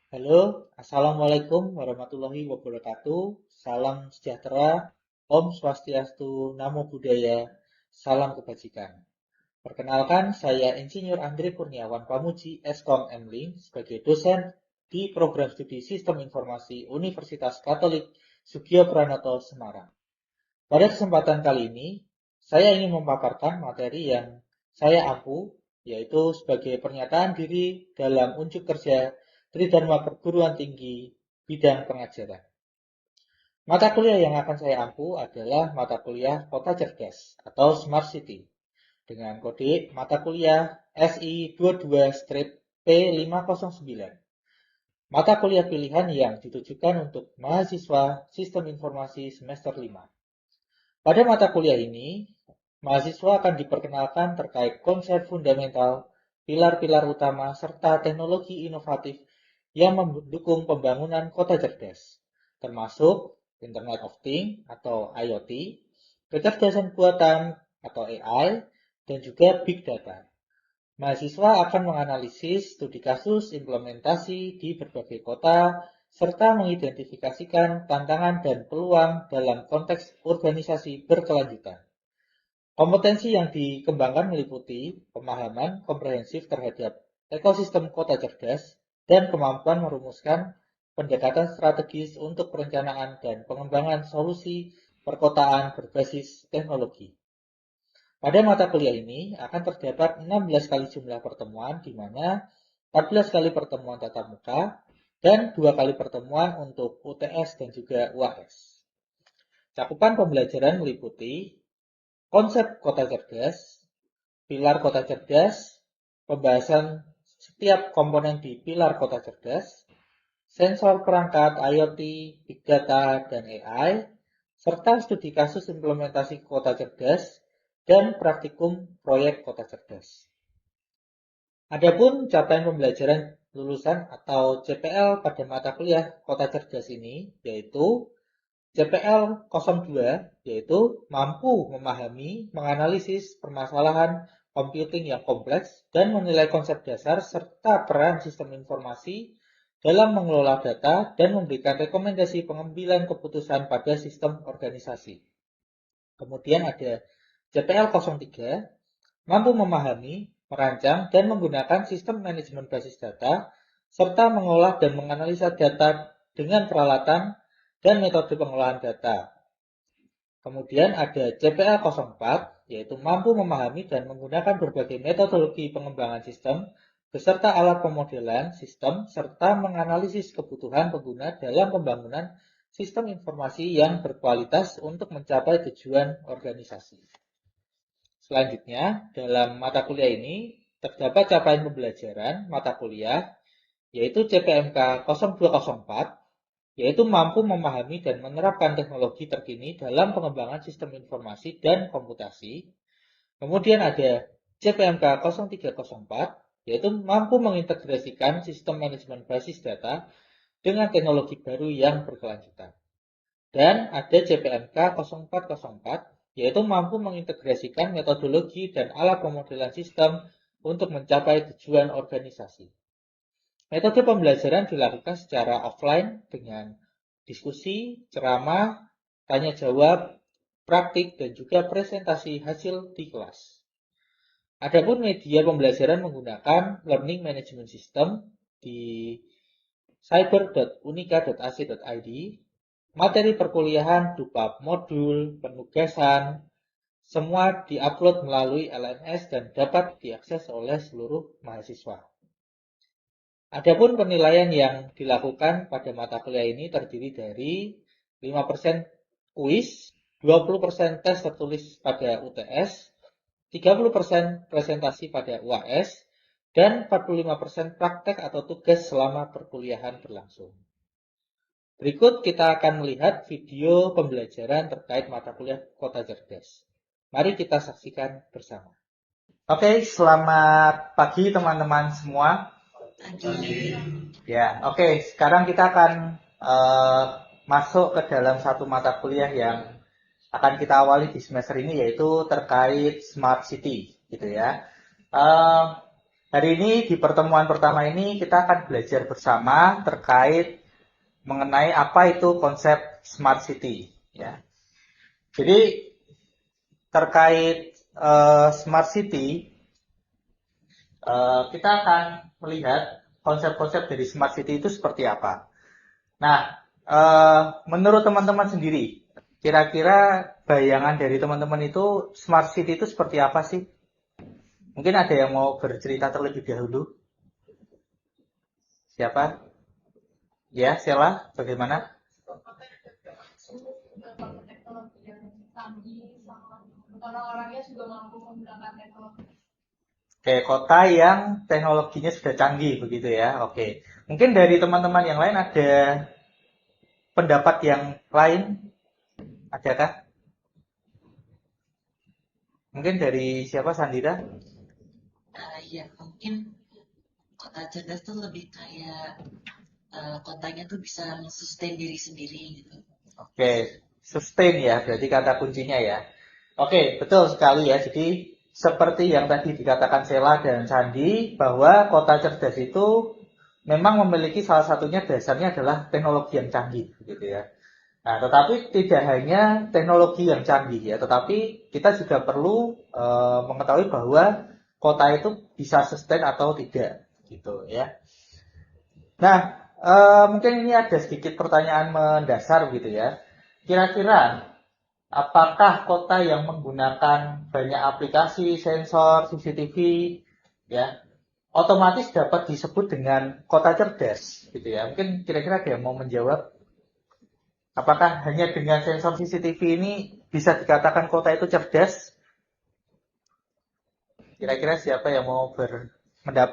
Halo, Assalamualaikum warahmatullahi wabarakatuh. Salam sejahtera, Om Swastiastu, Namo Buddhaya, salam kebajikan. Perkenalkan, saya Insinyur Andri Kurniawan Pamuji, Eskom M.Link, sebagai dosen di Program Studi Sistem Informasi Universitas Katolik Sugio Pranoto, Semarang. Pada kesempatan kali ini, saya ingin memaparkan materi yang saya ampu, yaitu sebagai pernyataan diri dalam unjuk kerja Tridharma Perguruan Tinggi bidang pengajaran. Mata kuliah yang akan saya ampu adalah mata kuliah Kota Cerdas atau Smart City dengan kode mata kuliah SI22-P509. Mata kuliah pilihan yang ditujukan untuk mahasiswa Sistem Informasi semester 5. Pada mata kuliah ini, mahasiswa akan diperkenalkan terkait konsep fundamental, pilar-pilar utama, serta teknologi inovatif yang mendukung pembangunan kota cerdas, termasuk Internet of Things atau IoT, kecerdasan buatan atau AI, dan juga Big Data. Mahasiswa akan menganalisis studi kasus implementasi di berbagai kota, serta mengidentifikasikan tantangan dan peluang dalam konteks organisasi berkelanjutan. Kompetensi yang dikembangkan meliputi pemahaman komprehensif terhadap ekosistem kota cerdas dan kemampuan merumuskan pendekatan strategis untuk perencanaan dan pengembangan solusi perkotaan berbasis teknologi. Pada mata kuliah ini akan terdapat 16 kali jumlah pertemuan di mana 14 kali pertemuan tatap muka dan 2 kali pertemuan untuk UTS dan juga UAS. Cakupan pembelajaran meliputi konsep kota cerdas, pilar kota cerdas, pembahasan setiap komponen di pilar kota cerdas, sensor perangkat IoT, Big Data, dan AI, serta studi kasus implementasi kota cerdas dan praktikum proyek kota cerdas. Adapun capaian pembelajaran lulusan atau CPL pada mata kuliah kota cerdas ini yaitu CPL 02 yaitu mampu memahami, menganalisis permasalahan computing yang kompleks dan menilai konsep dasar serta peran sistem informasi dalam mengelola data dan memberikan rekomendasi pengambilan keputusan pada sistem organisasi. Kemudian ada CPL 03 mampu memahami, merancang, dan menggunakan sistem manajemen basis data, serta mengolah dan menganalisa data dengan peralatan dan metode pengolahan data. Kemudian ada CPL 04, yaitu mampu memahami dan menggunakan berbagai metodologi pengembangan sistem, beserta alat pemodelan sistem, serta menganalisis kebutuhan pengguna dalam pembangunan sistem informasi yang berkualitas untuk mencapai tujuan organisasi. Selanjutnya, dalam mata kuliah ini terdapat capaian pembelajaran mata kuliah yaitu CPMK 0204, yaitu mampu memahami dan menerapkan teknologi terkini dalam pengembangan sistem informasi dan komputasi. Kemudian ada CPMK 0304, yaitu mampu mengintegrasikan sistem manajemen basis data dengan teknologi baru yang berkelanjutan. Dan ada CPMK 0404, yaitu mampu mengintegrasikan metodologi dan alat pemodelan sistem untuk mencapai tujuan organisasi. Metode pembelajaran dilakukan secara offline dengan diskusi, ceramah, tanya jawab, praktik, dan juga presentasi hasil di kelas. Adapun media pembelajaran menggunakan Learning Management System di cyber.unika.ac.id, materi perkuliahan berupa modul, penugasan, semua diupload melalui LMS dan dapat diakses oleh seluruh mahasiswa. Adapun penilaian yang dilakukan pada mata kuliah ini terdiri dari 5% kuis, 20% tes tertulis pada UTS, 30% presentasi pada UAS, dan 45% praktek atau tugas selama perkuliahan berlangsung. Berikut kita akan melihat video pembelajaran terkait mata kuliah Kota Cerdas. Mari kita saksikan bersama. Oke, selamat pagi teman-teman semua. Ya, oke. Sekarang kita akan masuk ke dalam satu mata kuliah yang akan kita awali di semester ini yaitu terkait Smart City, gitu ya. Hari ini di pertemuan pertama ini kita akan belajar bersama terkait mengenai apa itu konsep smart city, ya. Jadi terkait smart city, kita akan melihat konsep-konsep dari smart city itu seperti apa. Nah, menurut teman-teman sendiri, kira-kira bayangan dari teman-teman itu smart city itu seperti apa sih? Mungkin ada yang mau bercerita terlebih dahulu. Siapa? Ya, Sheila, bagaimana? Orang-orangnya juga mampu menggunakan teknologi. Kayak kota yang teknologinya sudah canggih begitu ya. Oke. Mungkin dari teman-teman yang lain ada pendapat yang lain? Adakah? Mungkin dari siapa, Sandira? Ya mungkin kota cerdas tuh lebih kayak kotanya tuh bisa sustain diri sendiri gitu. Oke, sustain ya, berarti kata kuncinya ya. Oke, betul sekali ya. Jadi seperti yang tadi dikatakan Sela dan Sandi, bahwa kota cerdas itu memang memiliki salah satunya dasarnya adalah teknologi yang canggih, gitu ya. Nah, tetapi tidak hanya teknologi yang canggih ya, tetapi kita juga perlu mengetahui bahwa kota itu bisa sustain atau tidak, gitu ya. Nah, mungkin ini ada sedikit pertanyaan mendasar gitu ya. Kira-kira apakah kota yang menggunakan banyak aplikasi, sensor, CCTV, ya, otomatis dapat disebut dengan kota cerdas, gitu ya? Mungkin kira-kira ada yang mau menjawab. Apakah hanya dengan sensor CCTV ini bisa dikatakan kota itu cerdas? Kira-kira siapa yang mau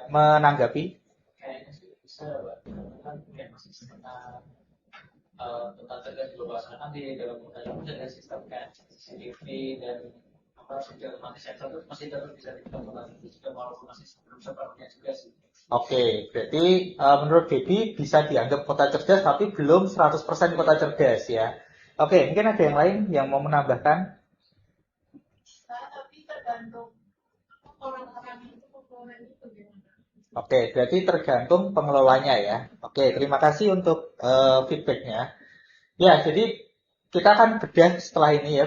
menanggapi? Kayaknya sih bisa, Pak. Kan kayak masih setengah tentang cerdas di luar sana kan di dalam kota itu ada sistem kayak CCTV dan apa sudah mati sensor itu masih tetap bisa ditemukan itu juga walaupun masih belum sepenuhnya juga sih. Oke, berarti menurut Debbie bisa dianggap kota cerdas tapi belum 100% kota cerdas ya. Oke, mungkin ada yang lain yang mau menambahkan? Bisa, tapi tergantung orang-orang itu komponen itu gimana. Oke, berarti tergantung pengelolanya ya. Oke, terima kasih untuk feedbacknya. Ya, jadi kita akan bedah setelah ini ya,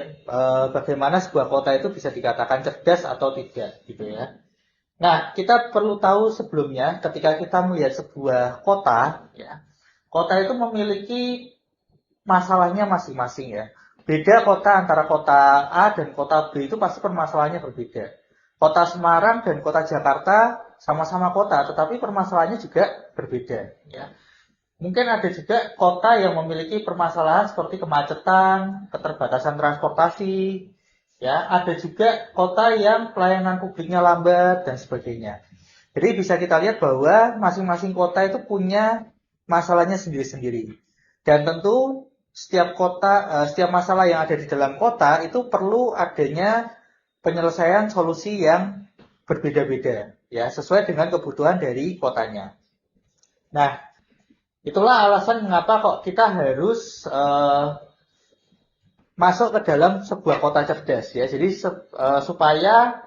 bagaimana sebuah kota itu bisa dikatakan cerdas atau tidak, gitu ya. Nah, kita perlu tahu sebelumnya, ketika kita melihat sebuah kota, ya, kota itu memiliki masalahnya masing-masing ya. Beda kota antara kota A dan kota B itu pasti permasalahannya berbeda. Kota Semarang dan kota Jakarta sama-sama kota, tetapi permasalahannya juga berbeda. Ya. Mungkin ada juga kota yang memiliki permasalahan seperti kemacetan, keterbatasan transportasi, ya. Ada juga kota yang pelayanan publiknya lambat dan sebagainya. Jadi bisa kita lihat bahwa masing-masing kota itu punya masalahnya sendiri-sendiri. Dan tentu setiap kota, setiap masalah yang ada di dalam kota itu perlu adanya penyelesaian solusi yang berbeda-beda, ya, sesuai dengan kebutuhan dari kotanya. Nah, itulah alasan mengapa kok kita harus masuk ke dalam sebuah kota cerdas, ya. Jadi supaya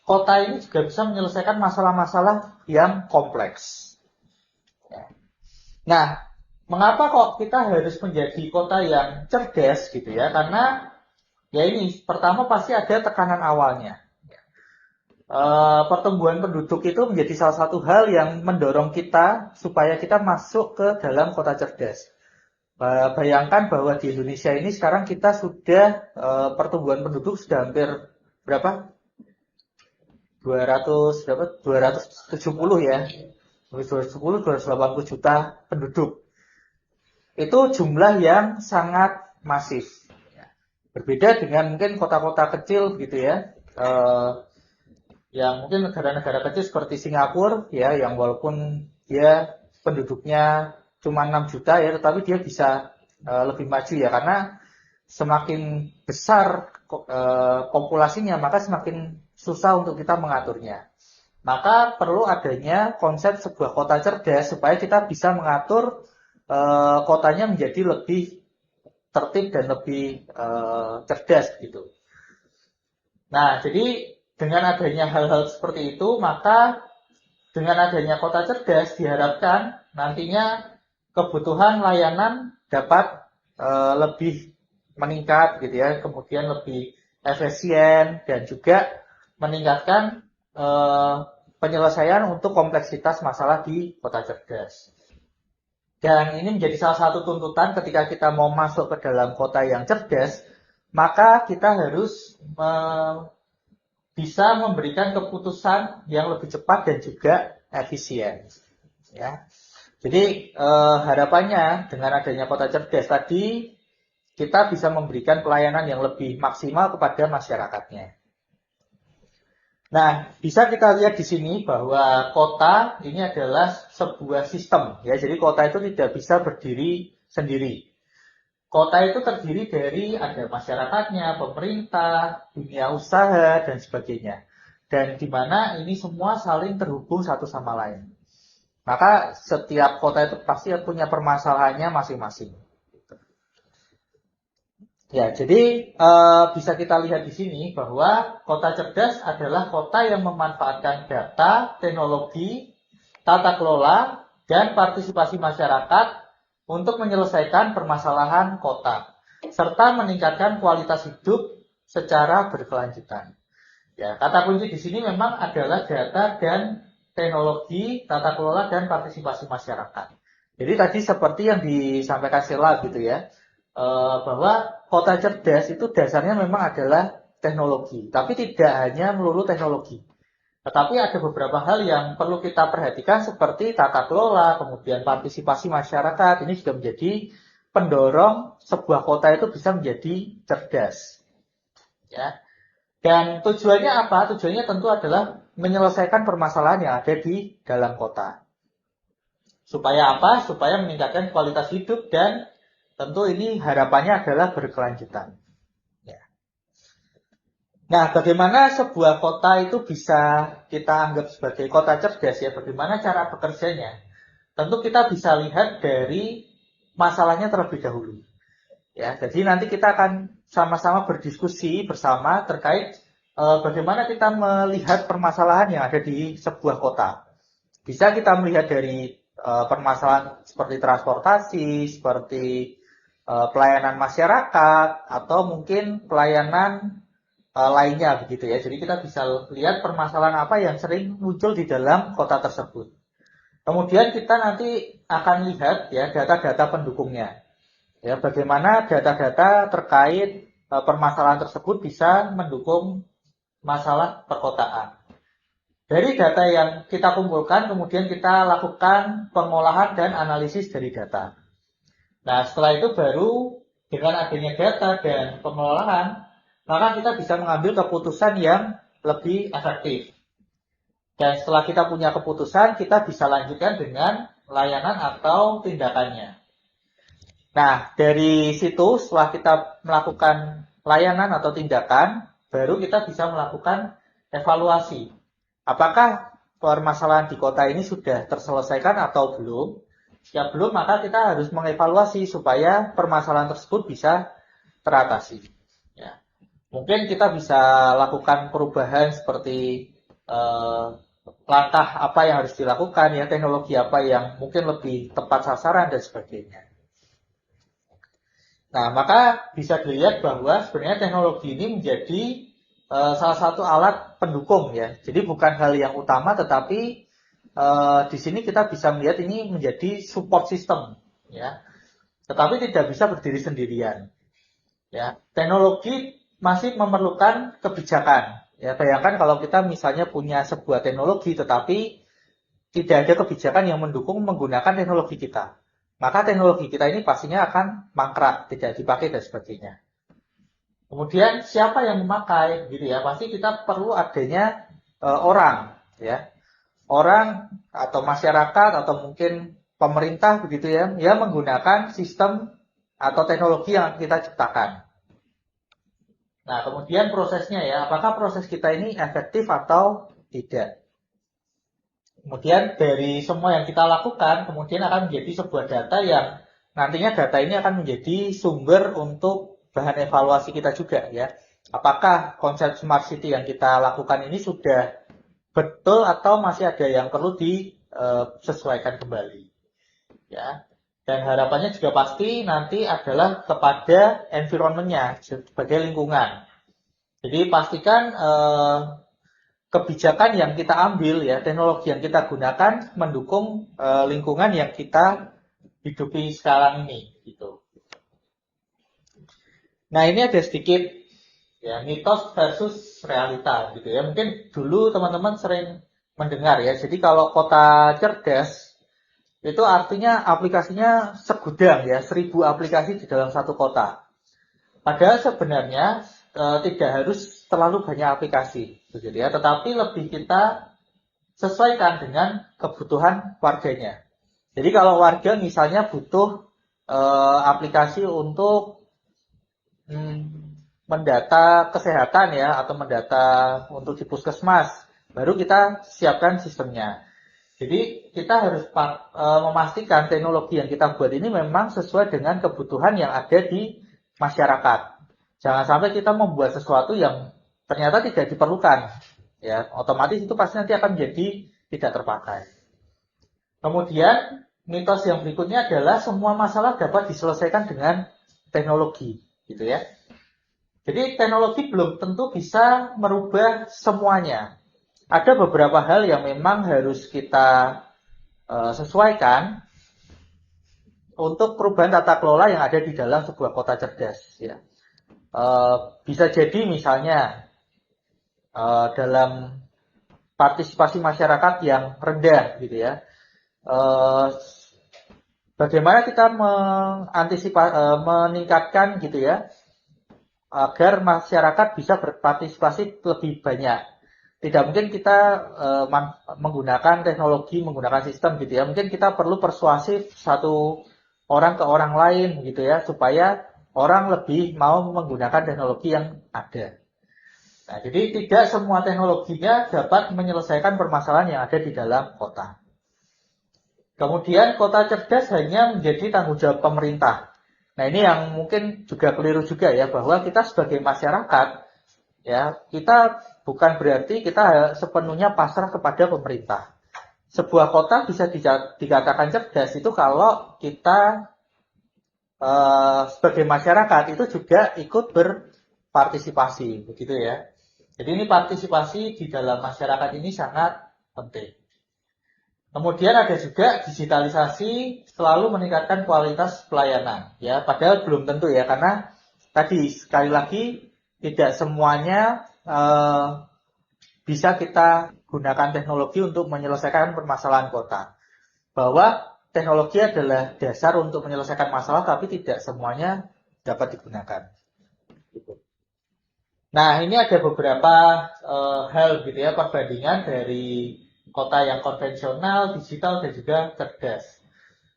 kota ini juga bisa menyelesaikan masalah-masalah yang kompleks. Nah, mengapa kok kita harus menjadi kota yang cerdas gitu ya? Karena ya ini, pertama pasti ada tekanan awalnya. Pertumbuhan penduduk itu menjadi salah satu hal yang mendorong kita supaya kita masuk ke dalam kota cerdas. Bayangkan bahwa di Indonesia ini sekarang kita sudah pertumbuhan penduduk sudah hampir berapa? 200 berapa? 270 ya. 270 280 juta penduduk. Itu jumlah yang sangat masif. Berbeda dengan mungkin kota-kota kecil gitu ya. Yang mungkin negara-negara kecil seperti Singapura ya, yang walaupun dia penduduknya cuma 6 juta ya, tetapi dia bisa lebih maju ya, karena semakin besar populasinya maka semakin susah untuk kita mengaturnya. Maka perlu adanya konsep sebuah kota cerdas supaya kita bisa mengatur kotanya menjadi lebih tertib dan lebih cerdas gitu. Nah, jadi dengan adanya hal-hal seperti itu, maka dengan adanya kota cerdas diharapkan nantinya kebutuhan layanan dapat lebih meningkat gitu ya, kemudian lebih efisien dan juga meningkatkan penyelesaian untuk kompleksitas masalah di kota cerdas. Dan ini menjadi salah satu tuntutan ketika kita mau masuk ke dalam kota yang cerdas, maka kita harus bisa memberikan keputusan yang lebih cepat dan juga efisien. Ya. Jadi harapannya dengan adanya kota cerdas tadi, kita bisa memberikan pelayanan yang lebih maksimal kepada masyarakatnya. Nah, bisa kita lihat di sini bahwa kota ini adalah sebuah sistem. Ya, jadi kota itu tidak bisa berdiri sendiri. Kota itu terdiri dari ada masyarakatnya, pemerintah, dunia usaha, dan sebagainya. Dan di mana ini semua saling terhubung satu sama lain. Maka setiap kota itu pasti punya permasalahannya masing-masing. Ya, jadi bisa kita lihat di sini bahwa kota cerdas adalah kota yang memanfaatkan data, teknologi, tata kelola, dan partisipasi masyarakat untuk menyelesaikan permasalahan kota, serta meningkatkan kualitas hidup secara berkelanjutan. Ya, kata kunci di sini memang adalah data dan teknologi, tata kelola, dan partisipasi masyarakat. Jadi tadi seperti yang disampaikan Sheila gitu ya, bahwa kota cerdas itu dasarnya memang adalah teknologi, tapi tidak hanya melulu teknologi. Tetapi ada beberapa hal yang perlu kita perhatikan seperti tata kelola, kemudian partisipasi masyarakat. Ini juga menjadi pendorong sebuah kota itu bisa menjadi cerdas. Ya. Dan tujuannya apa? Tujuannya tentu adalah menyelesaikan permasalahan yang ada di dalam kota. Supaya apa? Supaya meningkatkan kualitas hidup dan tentu ini harapannya adalah berkelanjutan. Nah, bagaimana sebuah kota itu bisa kita anggap sebagai kota cerdas ya? Bagaimana cara bekerjanya? Tentu kita bisa lihat dari masalahnya terlebih dahulu. Ya, jadi nanti kita akan sama-sama berdiskusi bersama terkait bagaimana kita melihat permasalahan yang ada di sebuah kota. Bisa kita melihat dari permasalahan seperti transportasi, seperti pelayanan masyarakat, atau mungkin pelayanan lainnya begitu ya. Jadi kita bisa lihat permasalahan apa yang sering muncul di dalam kota tersebut. Kemudian kita nanti akan lihat ya data-data pendukungnya. Ya, bagaimana data-data terkait permasalahan tersebut bisa mendukung masalah perkotaan. Dari data yang kita kumpulkan, kemudian kita lakukan pengolahan dan analisis dari data. Nah, setelah itu baru dengan adanya data dan pengolahan, maka kita bisa mengambil keputusan yang lebih efektif. Dan setelah kita punya keputusan, kita bisa lanjutkan dengan layanan atau tindakannya. Nah, dari situ setelah kita melakukan layanan atau tindakan, baru kita bisa melakukan evaluasi. Apakah permasalahan di kota ini sudah terselesaikan atau belum? Ya belum, maka kita harus mengevaluasi supaya permasalahan tersebut bisa teratasi. Ya. Mungkin kita bisa lakukan perubahan seperti langkah apa yang harus dilakukan, ya teknologi apa yang mungkin lebih tepat sasaran dan sebagainya. Nah, maka bisa dilihat bahwa sebenarnya teknologi ini menjadi salah satu alat pendukung ya. Jadi bukan hal yang utama, tetapi di sini kita bisa melihat ini menjadi support system, ya. Tetapi tidak bisa berdiri sendirian. Ya, teknologi masih memerlukan kebijakan. Ya, bayangkan kalau kita misalnya punya sebuah teknologi, tetapi tidak ada kebijakan yang mendukung menggunakan teknologi kita. Maka teknologi kita ini pastinya akan mangkrak, tidak dipakai dan sebagainya. Kemudian siapa yang memakai, gitu ya? Pasti kita perlu adanya orang, ya. Orang atau masyarakat atau mungkin pemerintah begitu ya, yang menggunakan sistem atau teknologi yang kita ciptakan. Nah, kemudian prosesnya ya, apakah proses kita ini efektif atau tidak? Kemudian dari semua yang kita lakukan, kemudian akan menjadi sebuah data yang nantinya data ini akan menjadi sumber untuk bahan evaluasi kita juga ya. Apakah konsep smart city yang kita lakukan ini sudah betul atau masih ada yang perlu disesuaikan kembali. Ya. Dan harapannya juga pasti nanti adalah kepada environment-nya sebagai lingkungan. Jadi pastikan kebijakan yang kita ambil ya, teknologi yang kita gunakan mendukung lingkungan yang kita hidupi sekarang ini gitu. Nah, ini ada sedikit ya mitos versus realita gitu ya. Mungkin dulu teman-teman sering mendengar ya. Jadi kalau kota cerdas itu artinya aplikasinya segudang ya, 1000 aplikasi di dalam satu kota. Padahal sebenarnya tidak harus terlalu banyak aplikasi, begitu ya. Tetapi lebih kita sesuaikan dengan kebutuhan warganya. Jadi kalau warga misalnya butuh aplikasi untuk mendata kesehatan ya, atau mendata untuk di puskesmas, baru kita siapkan sistemnya. Jadi kita harus memastikan teknologi yang kita buat ini memang sesuai dengan kebutuhan yang ada di masyarakat. Jangan sampai kita membuat sesuatu yang ternyata tidak diperlukan. Ya, otomatis itu pasti nanti akan menjadi tidak terpakai. Kemudian mitos yang berikutnya adalah semua masalah dapat diselesaikan dengan teknologi, gitu ya. Jadi teknologi belum tentu bisa merubah semuanya. Ada beberapa hal yang memang harus kita sesuaikan untuk perubahan tata kelola yang ada di dalam sebuah kota cerdas. Ya. Bisa jadi misalnya dalam partisipasi masyarakat yang rendah, gitu ya. Bagaimana kita meningkatkan, gitu ya, agar masyarakat bisa berpartisipasi lebih banyak. Tidak mungkin kita menggunakan teknologi, menggunakan sistem gitu ya. Mungkin kita perlu persuasif satu orang ke orang lain gitu ya, supaya orang lebih mau menggunakan teknologi yang ada. Nah, jadi tidak semua teknologinya dapat menyelesaikan permasalahan yang ada di dalam kota. Kemudian kota cerdas hanya menjadi tanggung jawab pemerintah. Nah, ini yang mungkin juga keliru juga ya, bahwa kita sebagai masyarakat ya, kita bukan berarti kita sepenuhnya pasrah kepada pemerintah. Sebuah kota bisa dikatakan cerdas itu kalau kita sebagai masyarakat itu juga ikut berpartisipasi, begitu ya. Jadi ini partisipasi di dalam masyarakat ini sangat penting. Kemudian ada juga digitalisasi selalu meningkatkan kualitas pelayanan, ya. Padahal belum tentu ya, karena tadi sekali lagi tidak semuanya bisa kita gunakan teknologi untuk menyelesaikan permasalahan kota. Bahwa teknologi adalah dasar untuk menyelesaikan masalah, tapi tidak semuanya dapat digunakan. Nah, ini ada beberapa hal gitu ya, perbandingan dari kota yang konvensional, digital, dan juga cerdas.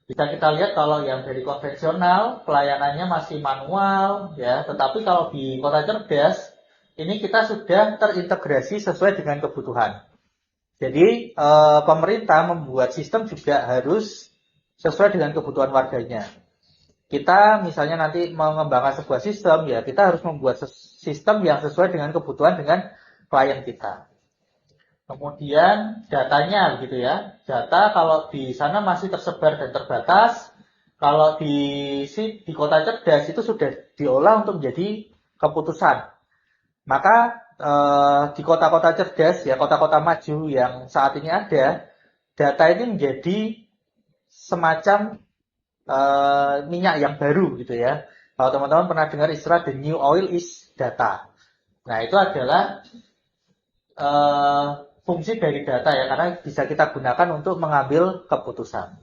Bisa kita lihat kalau yang dari konvensional pelayanannya masih manual ya, tetapi kalau di kota cerdas ini kita sudah terintegrasi sesuai dengan kebutuhan. Jadi pemerintah membuat sistem juga harus sesuai dengan kebutuhan warganya. Kita misalnya nanti mengembangkan sebuah sistem ya, kita harus membuat sistem yang sesuai dengan kebutuhan dengan klien kita. Kemudian datanya gitu ya. Data kalau di sana masih tersebar dan terbatas, kalau di kota cerdas itu sudah diolah untuk menjadi keputusan. Maka di kota-kota cerdas ya, kota-kota maju yang saat ini ada, data ini menjadi semacam minyak yang baru gitu ya. Kalau teman-teman pernah dengar istilah the new oil is data. Nah, itu adalah fungsi dari data ya, karena bisa kita gunakan untuk mengambil keputusan.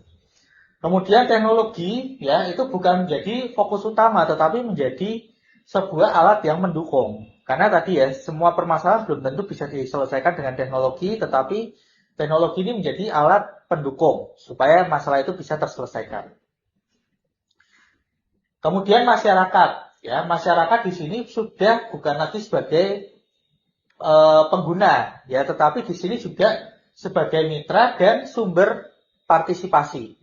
Kemudian teknologi ya, itu bukan menjadi fokus utama, tetapi menjadi sebuah alat yang mendukung. Karena tadi ya, semua permasalahan belum tentu bisa diselesaikan dengan teknologi, tetapi teknologi ini menjadi alat pendukung supaya masalah itu bisa terselesaikan. Kemudian masyarakat, ya, masyarakat di sini sudah bukan lagi sebagai pengguna, ya, tetapi di sini juga sebagai mitra dan sumber partisipasi.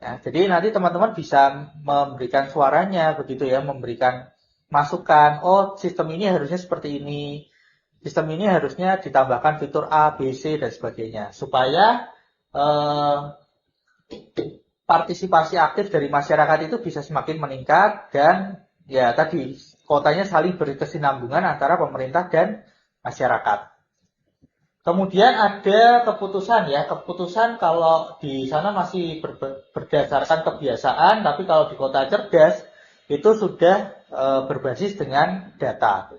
Ya, jadi nanti teman-teman bisa memberikan suaranya, begitu ya, memberikan masukan. Oh, sistem ini harusnya seperti ini. sistem ini harusnya ditambahkan fitur A, B, C, dan sebagainya. Supaya partisipasi aktif dari masyarakat itu bisa semakin meningkat dan ya tadi kotanya saling berkesinambungan antara pemerintah dan masyarakat. Kemudian ada keputusan ya, keputusan kalau di sana masih berdasarkan kebiasaan, tapi kalau di kota cerdas itu sudah berbasis dengan data.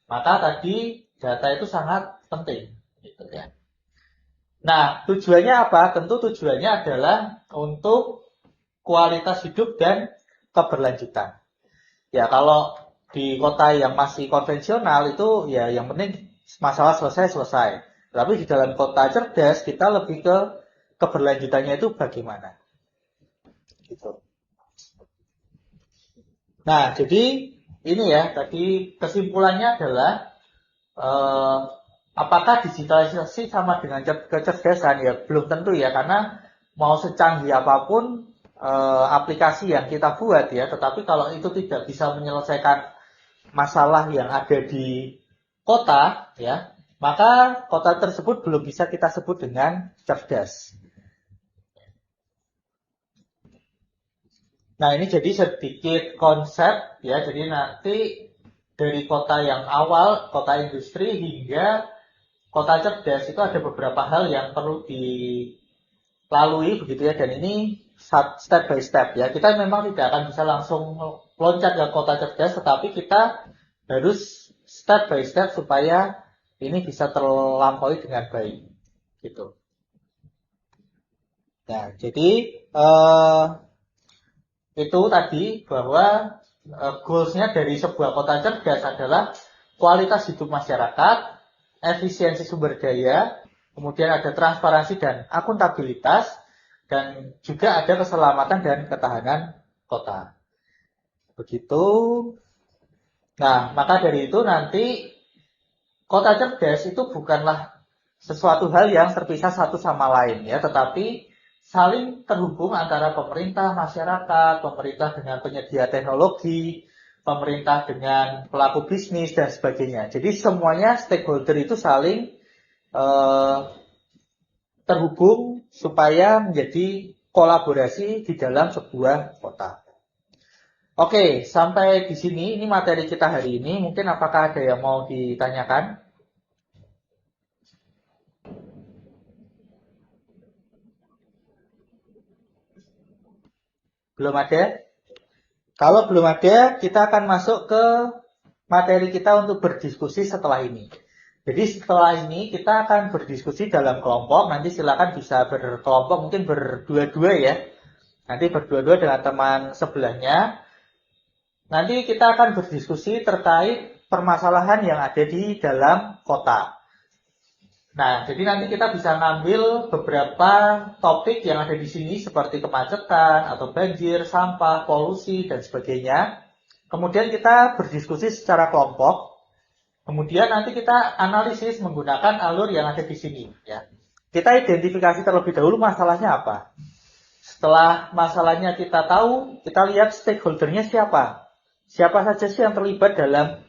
Maka tadi data itu sangat penting, gitu ya. Nah, tujuannya apa? Tentu tujuannya adalah untuk kualitas hidup dan keberlanjutan. Ya, kalau di kota yang masih konvensional itu ya yang penting masalah selesai. Tapi di dalam kota cerdas kita lebih ke keberlanjutannya itu bagaimana. Gitu. Nah, jadi ini ya, tadi kesimpulannya adalah apakah digitalisasi sama dengan kecerdasan? Ya belum tentu ya, karena mau secanggih apapun aplikasi yang kita buat ya, tetapi kalau itu tidak bisa menyelesaikan masalah yang ada di kota ya, maka kota tersebut belum bisa kita sebut dengan cerdas. Nah, ini jadi sedikit konsep ya. Jadi nanti dari kota yang awal, kota industri hingga kota cerdas itu ada beberapa hal yang perlu dilalui begitu ya. Dan ini step by step ya. Kita memang tidak akan bisa langsung loncat ke kota cerdas, tetapi kita harus step by step supaya ini bisa terlampaui dengan baik, gitu. Nah, jadi itu tadi bahwa goals-nya dari sebuah kota cerdas adalah kualitas hidup masyarakat, efisiensi sumber daya, kemudian ada transparansi dan akuntabilitas, dan juga ada keselamatan dan ketahanan kota. Begitu. Nah, maka dari itu nanti kota cerdas itu bukanlah sesuatu hal yang terpisah satu sama lain ya, tetapi saling terhubung antara pemerintah, masyarakat, pemerintah dengan penyedia teknologi, pemerintah dengan pelaku bisnis dan sebagainya. Jadi semuanya stakeholder itu saling terhubung supaya menjadi kolaborasi di dalam sebuah kota. Oke, sampai di sini ini materi kita hari ini. Mungkin apakah ada yang mau ditanyakan? Belum ada? Kalau belum ada, kita akan masuk ke materi kita untuk berdiskusi setelah ini. Jadi setelah ini kita akan berdiskusi dalam kelompok. Nanti silakan bisa berkelompok, mungkin berdua-dua ya. Nanti berdua-dua dengan teman sebelahnya. Nanti kita akan berdiskusi terkait permasalahan yang ada di dalam kota. Nah, jadi nanti kita bisa ngambil beberapa topik yang ada di sini seperti kemacetan atau banjir, sampah, polusi, dan sebagainya. Kemudian kita berdiskusi secara kelompok. Kemudian nanti kita analisis menggunakan alur yang ada di sini. Ya. Kita identifikasi terlebih dahulu masalahnya apa. Setelah masalahnya kita tahu, kita lihat stakeholdernya siapa. Siapa saja sih yang terlibat dalam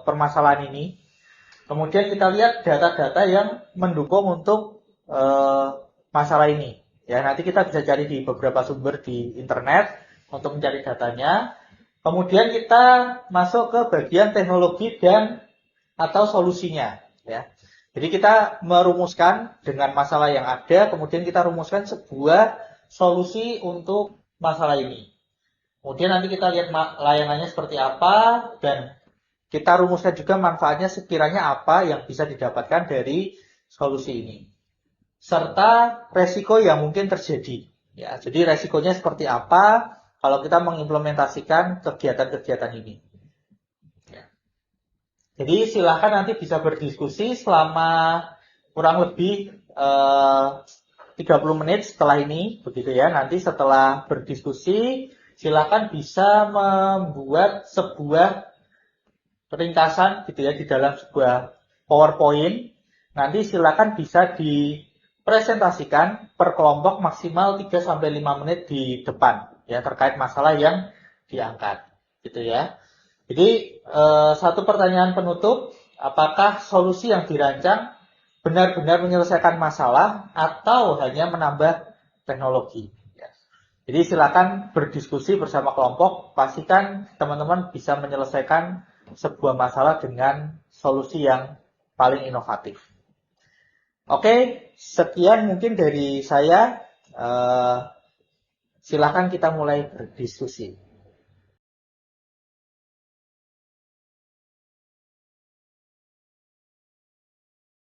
permasalahan ini. Kemudian kita lihat data-data yang mendukung untuk masalah ini. Ya, nanti kita bisa cari di beberapa sumber di internet untuk mencari datanya. Kemudian kita masuk ke bagian teknologi dan atau solusinya. Ya. Jadi kita merumuskan dengan masalah yang ada, kemudian kita rumuskan sebuah solusi untuk masalah ini. Kemudian nanti kita lihat layanannya seperti apa dan kita rumuskan juga manfaatnya sekiranya apa yang bisa didapatkan dari solusi ini. Serta resiko yang mungkin terjadi. Ya, jadi resikonya seperti apa kalau kita mengimplementasikan kegiatan-kegiatan ini. Ya. Jadi silakan nanti bisa berdiskusi selama kurang lebih 30 menit setelah ini, begitu ya. Nanti setelah berdiskusi silakan bisa membuat sebuah ringkasan gitu ya di dalam sebuah PowerPoint. Nanti silakan bisa dipresentasikan per kelompok maksimal 3-5 menit di depan ya terkait masalah yang diangkat gitu ya. Jadi satu pertanyaan penutup, Apakah solusi yang dirancang benar-benar menyelesaikan masalah atau hanya menambah teknologi? Jadi silakan berdiskusi bersama kelompok, pastikan teman-teman bisa menyelesaikan sebuah masalah dengan solusi yang paling inovatif. Oke, sekian mungkin dari saya. Silakan kita mulai berdiskusi.